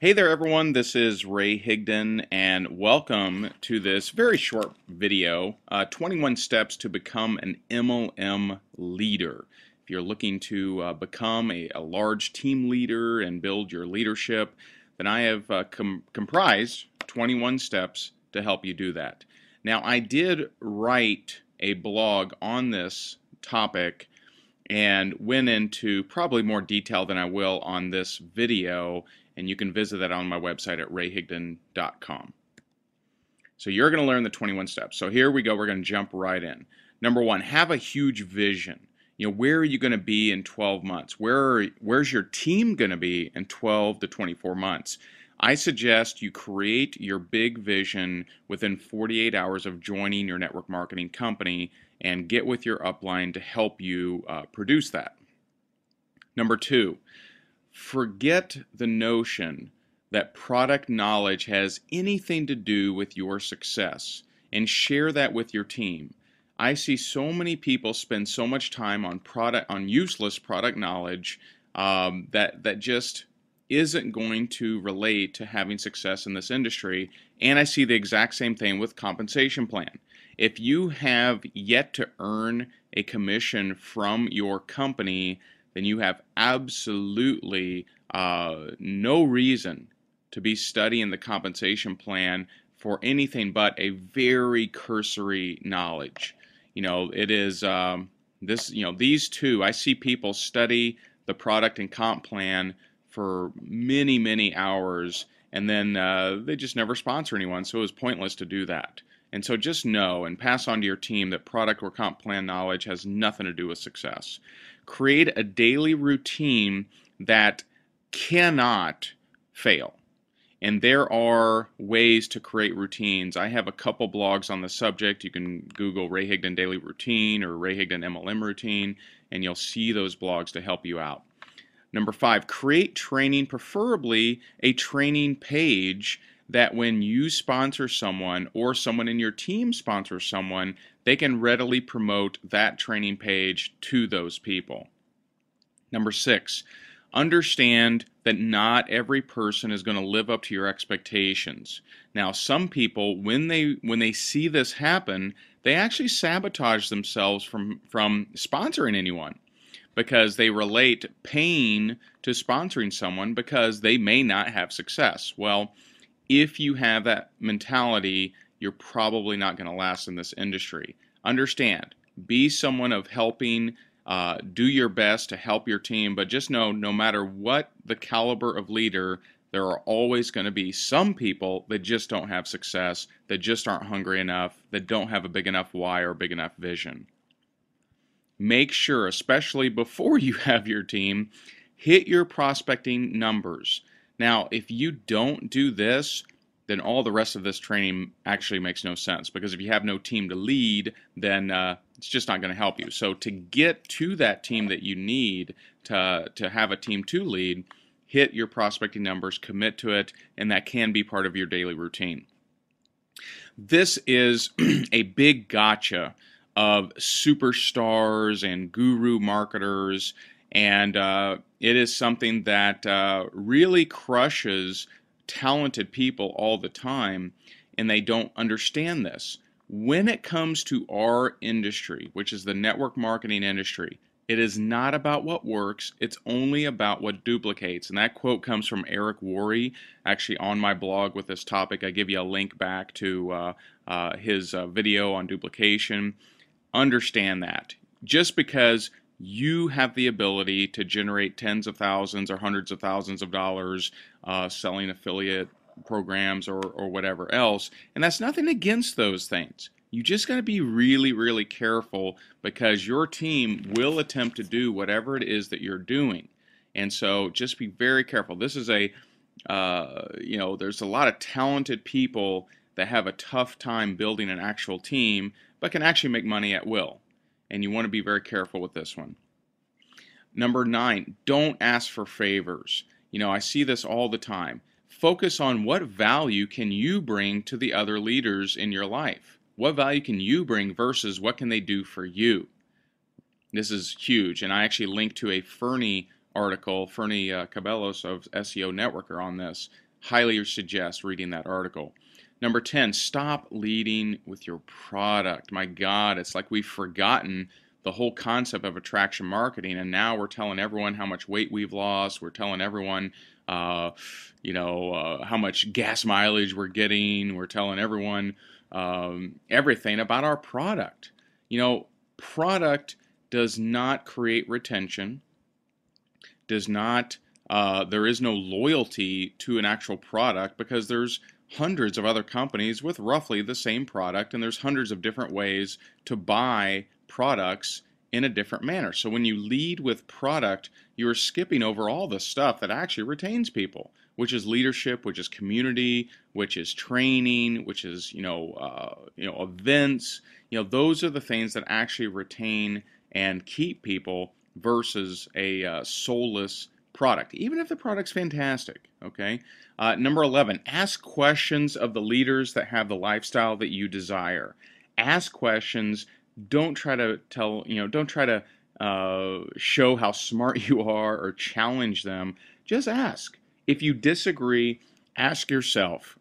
Hey there everyone, this is Ray Higdon and welcome to this very short video, 21 steps to become an MLM leader. If you're looking to become a large team leader and build your leadership, then I have comprised 21 steps to help you do that. Now I did write a blog on this topic and went into probably more detail than I will on this video, and you can visit that on my website at rayhigdon.com. So you're going to learn the 21 steps. So here we go. We're going to jump right in. Number one, have a huge vision. Where are you going to be in 12 months? Where's your team going to be in 12 to 24 months? I suggest you create your big vision within 48 hours of joining your network marketing company and get with your upline to help you produce that. Number two, forget the notion that product knowledge has anything to do with your success and share that with your team. I see so many people spend so much time on useless product knowledge that just isn't going to relate to having success in this industry. And I see the exact same thing with compensation plan. If you have yet to earn a commission from your company, then you have absolutely no reason to be studying the compensation plan for anything but a very cursory knowledge. It is these two. I see people study the product and comp plan for many, many hours, and then they just never sponsor anyone, so it was pointless to do that. And so just know and pass on to your team that product or comp plan knowledge has nothing to do with success. Create a daily routine that cannot fail. And there are ways to create routines. I have a couple blogs on the subject. You can Google Ray Higdon Daily Routine or Ray Higdon MLM Routine, and you'll see those blogs to help you out. Number five, create training, preferably a training page that when you sponsor someone or someone in your team sponsors someone, they can readily promote that training page to those people. Number six, understand that not every person is going to live up to your expectations. Now, some people, when they see this happen, they actually sabotage themselves from sponsoring anyone, because they relate pain to sponsoring someone because they may not have success. Well, if you have that mentality, you're probably not going to last in this industry. Understand, be someone of helping, do your best to help your team, but just know, no matter what the caliber of leader, there are always going to be some people that just don't have success, that just aren't hungry enough, that don't have a big enough why or big enough vision. Make sure, especially before you have your team, hit your prospecting numbers. Now, if you don't do this, then all the rest of this training actually makes no sense, because if you have no team to lead, then it's just not going to help you. So to get to that team that you need to have a team to lead, hit your prospecting numbers, commit to it, and that can be part of your daily routine. This is a big gotcha of superstars and guru marketers, and it is something that really crushes talented people all the time, and they don't understand this. When it comes to our industry, which is the network marketing industry, it is not about what works, it's only about what duplicates. And that quote comes from Eric Worre, actually on my blog with this topic. I give you a link back to his video on duplication. Understand that. Just because you have the ability to generate tens of thousands or hundreds of thousands of dollars selling affiliate programs or whatever else, and that's nothing against those things. You just got to be really, really careful, because your team will attempt to do whatever it is that you're doing. And so just be very careful. This is there's a lot of talented people that have a tough time building an actual team, but can actually make money at will. And you want to be very careful with this one. Number 9, don't ask for favors. I see this all the time. Focus on what value can you bring to the other leaders in your life. What value can you bring versus what can they do for you? This is huge, and I actually linked to a Fernie article, Fernie Cabellos of SEO Networker, on this. highly suggest reading that article. Number 10, stop leading with your product. My God, it's like we've forgotten the whole concept of attraction marketing, and now we're telling everyone how much weight we've lost. We're telling everyone, how much gas mileage we're getting. We're telling everyone everything about our product. Product does not create retention, does not, there is no loyalty to an actual product, because there's hundreds of other companies with roughly the same product, and there's hundreds of different ways to buy products in a different manner. So when you lead with product, you're skipping over all the stuff that actually retains people, which is leadership, which is community, which is training, which is events. Those are the things that actually retain and keep people versus a soulless product, even if the product's fantastic. Okay. Number 11, ask questions of the leaders that have the lifestyle that you desire. Ask questions. Don't try to show how smart you are or challenge them. Just ask. If you disagree, ask yourself,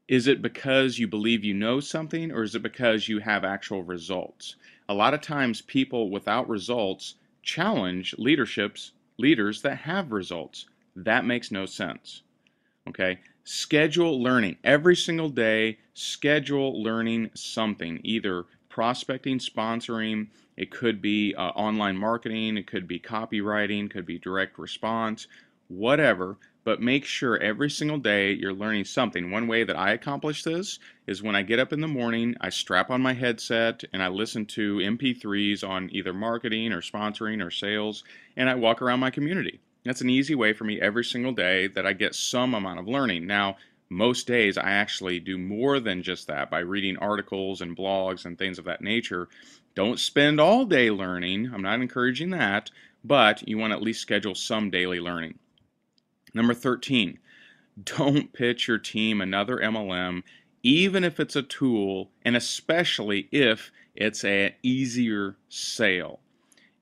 is it because you believe you know something, or is it because you have actual results? A lot of times people without results challenge leaders that have results. That makes no sense. Okay? Schedule learning. Every single day, schedule learning something, either prospecting, sponsoring, it could be online marketing, it could be copywriting, it could be direct response, whatever, but make sure every single day you're learning something. One way that I accomplish this is when I get up in the morning, I strap on my headset and I listen to MP3s on either marketing or sponsoring or sales, and I walk around my community. That's an easy way for me every single day that I get some amount of learning. Now, most days I actually do more than just that by reading articles and blogs and things of that nature. Don't spend all day learning. I'm not encouraging that, but you want to at least schedule some daily learning. Number 13, don't pitch your team another MLM, even if it's a tool, and especially if it's an easier sale.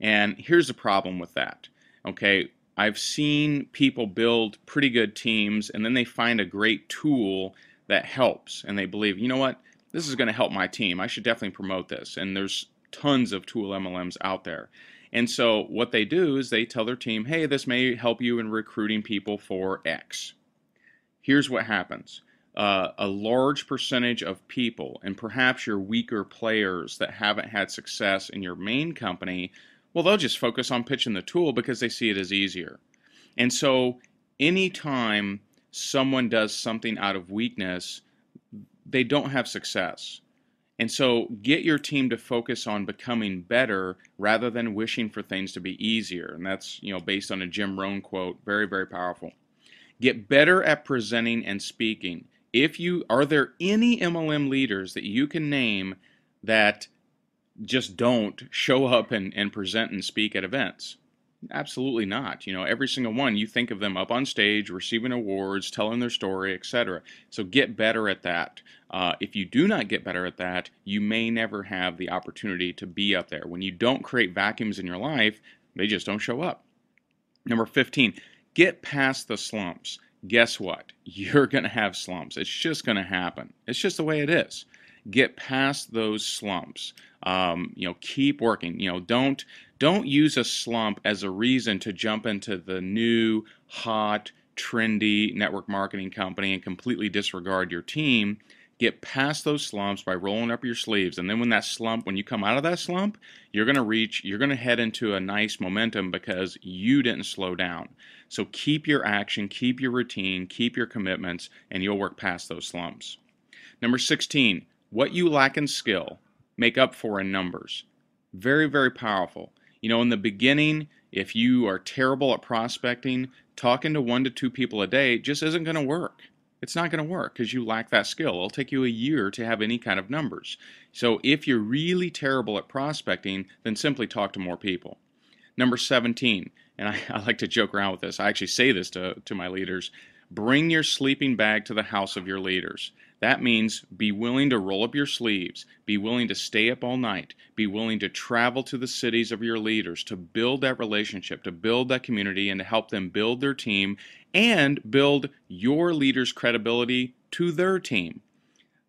And here's the problem with that. Okay, I've seen people build pretty good teams, and then they find a great tool that helps, and they believe, you know what, this is going to help my team. I should definitely promote this. And there's tons of tool MLMs out there. And so what they do is they tell their team, hey, this may help you in recruiting people for X. Here's what happens. A large percentage of people, and perhaps your weaker players that haven't had success in your main company, well, they'll just focus on pitching the tool because they see it as easier. And so anytime someone does something out of weakness, they don't have success. And so get your team to focus on becoming better rather than wishing for things to be easier. And that's, based on a Jim Rohn quote, very, very powerful. Get better at presenting and speaking. Are there any MLM leaders that you can name that just don't show up and present and speak at events? Absolutely not. Every single one, you think of them up on stage, receiving awards, telling their story, etc. So get better at that. If you do not get better at that, you may never have the opportunity to be up there. When you don't create vacuums in your life, they just don't show up. Number 15, get past the slumps. Guess what? You're going to have slumps. It's just going to happen. It's just the way it is. Get past those slumps. Keep working. Don't use a slump as a reason to jump into the new, hot, trendy network marketing company and completely disregard your team. Get past those slumps by rolling up your sleeves. And then when you come out of that slump, you're going to head into a nice momentum because you didn't slow down. So keep your action, keep your routine, keep your commitments, and you'll work past those slumps. Number 16, what you lack in skill, make up for in numbers. Very, very powerful. In the beginning, if you are terrible at prospecting, talking to 1 to 2 people a day just isn't going to work. It's not going to work because you lack that skill. It'll take you a year to have any kind of numbers. So if you're really terrible at prospecting, then simply talk to more people. Number 17, and I like to joke around with this. I actually say this to my leaders. Bring your sleeping bag to the house of your leaders. That means be willing to roll up your sleeves, be willing to stay up all night, be willing to travel to the cities of your leaders to build that relationship, to build that community, and to help them build their team and build your leaders' credibility to their team.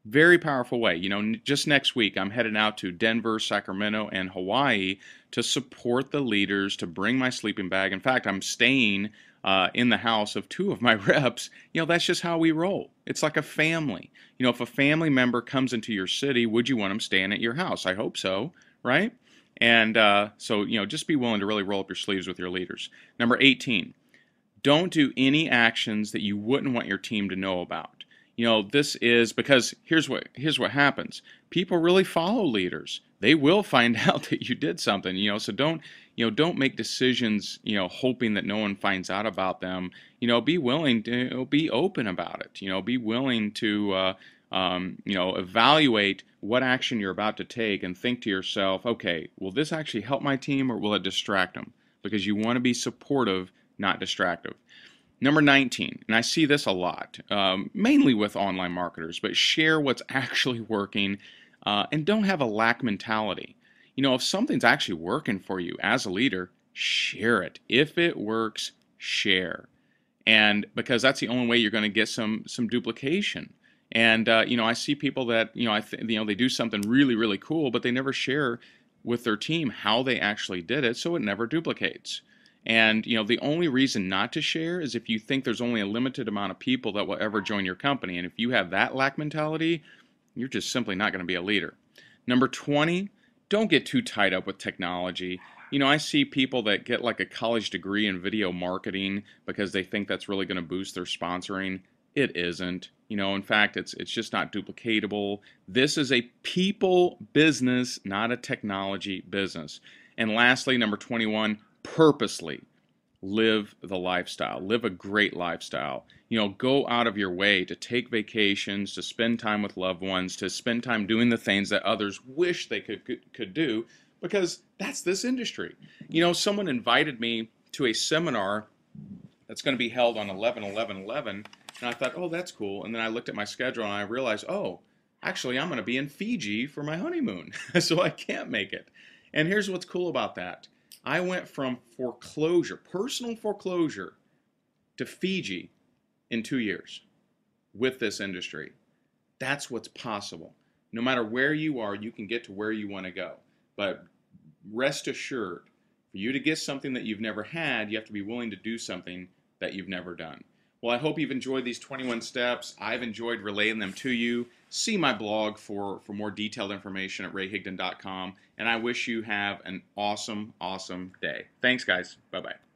Very powerful way. You know, just next week I'm headed out to Denver, Sacramento, and Hawaii to support the leaders, to bring my sleeping bag. In fact, I'm staying in the house of 2 of my reps. You know, that's just how we roll. It's like a family. You know, if a family member comes into your city, would you want them staying at your house? I hope so, right? And so, you know, just be willing to really roll up your sleeves with your leaders. Number 18, don't do any actions that you wouldn't want your team to know about. You know, this is because here's what happens. People really follow leaders. They will find out that you did something, you know, so don't make decisions, you know, hoping that no one finds out about them. You know, be willing to be open about it. You know, be willing to you know, evaluate what action you're about to take and think to yourself, okay, will this actually help my team or will it distract them? Because you want to be supportive, not distractive. Number 19, and I see this a lot, mainly with online marketers, but share what's actually working and don't have a lack mentality. You know, if something's actually working for you as a leader, share it. If it works, share. And because that's the only way you're going to get some duplication. And you know, I see people that, you know, they do something really, really cool, but they never share with their team how they actually did it, so it never duplicates. And you know, the only reason not to share is if you think there's only a limited amount of people that will ever join your company. And if you have that lack mentality, you're just simply not going to be a leader. Number 20, don't get too tied up with technology. You know, I see people that get like a college degree in video marketing because they think that's really going to boost their sponsoring. It isn't. You know, in fact, it's just not duplicatable. This is a people business, not a technology business. And lastly, number 21, purposely live the lifestyle. Live a great lifestyle. You know, go out of your way to take vacations, to spend time with loved ones, to spend time doing the things that others wish they could do, because that's this industry. You know, someone invited me to a seminar that's going to be held on 11/11/11, and I thought, oh, that's cool. And then I looked at my schedule and I realized, oh, actually I'm going to be in Fiji for my honeymoon, so I can't make it. And here's what's cool about that. I went from foreclosure, personal foreclosure, to Fiji in 2 years with this industry. That's what's possible. No matter where you are, you can get to where you want to go. But rest assured, for you to get something that you've never had, you have to be willing to do something that you've never done. Well, I hope you've enjoyed these 21 steps. I've enjoyed relaying them to you. See my blog for more detailed information at rayhigdon.com. And I wish you have an awesome, awesome day. Thanks, guys. Bye-bye.